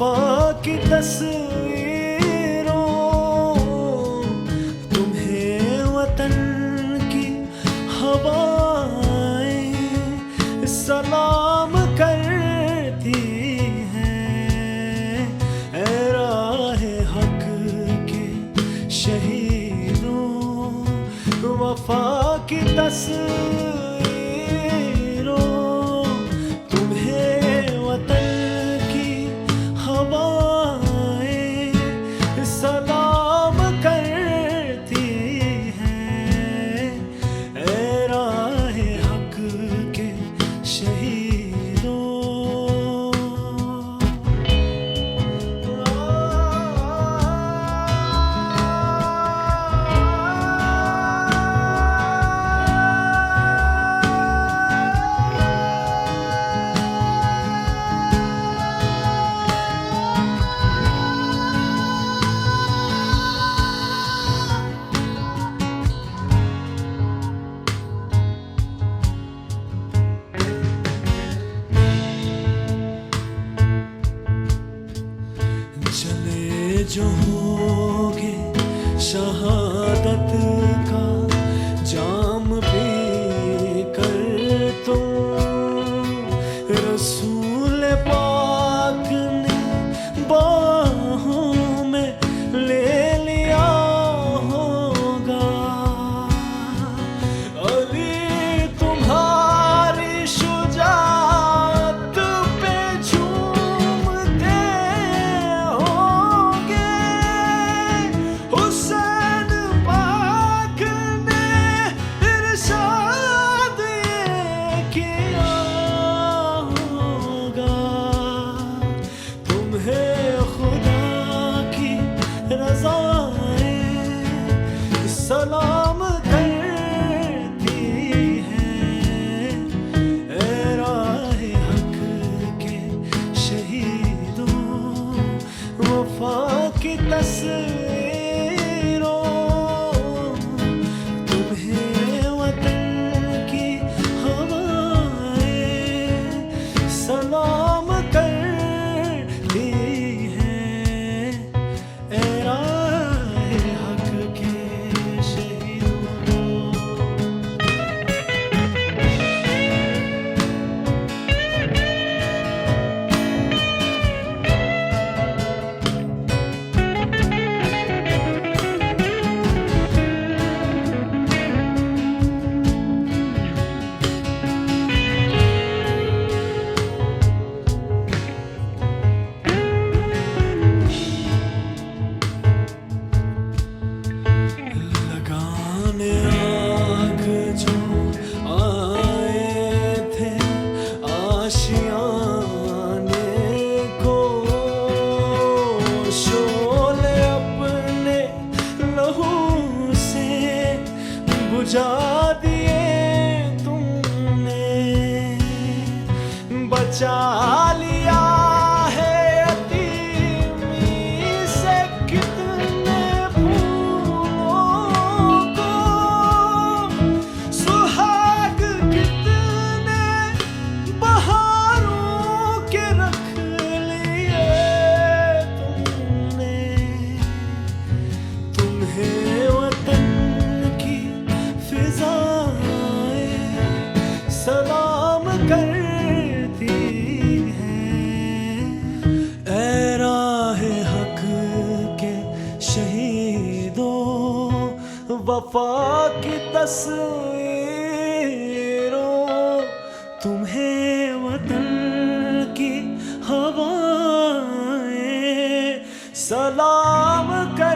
वफा की तस्वीरों, तुम्हें वतन की हवाएं सलाम करती हैं। ऐ राहे हक के शहीदों, वफा की तस्वीरों, तुम्हें वतन की हवाएं सलाम करती हैं। ऐ राहे हक के शहीदों। चले जो होगे शहादत का जाम पी कर तुम, रसूल पाक ने बाहों में ले लिया होगा। अली तुम्हारी शुजाअत पे झूमते होंगे। हुसैन पाक ने इरशाद ये किया होगा। तुम्हें खुदा की रज़ाएं सलाम करती हैं। ऐ राहे हक के शहीदों, वफा की तस्वीरों, तुम्हें वतन की हवाएं सलाम करती हैं। ऐ राहे हक के शहीदों। लगाने आग जो आए थे आशियाने को, शोले अपने लहू से बुझा दिए तुमने। बचा लिया है यतीमी से कितने फूलों को, सुहाग कितने बहारों के रख लिए तुमने। तुम्हें वतन की फिजाएं सलाम करती हैं। ऐ राहे हक के शहीदों, वफा की तस्वीरों, तुम्हें वतन की हवाएं सलाम कर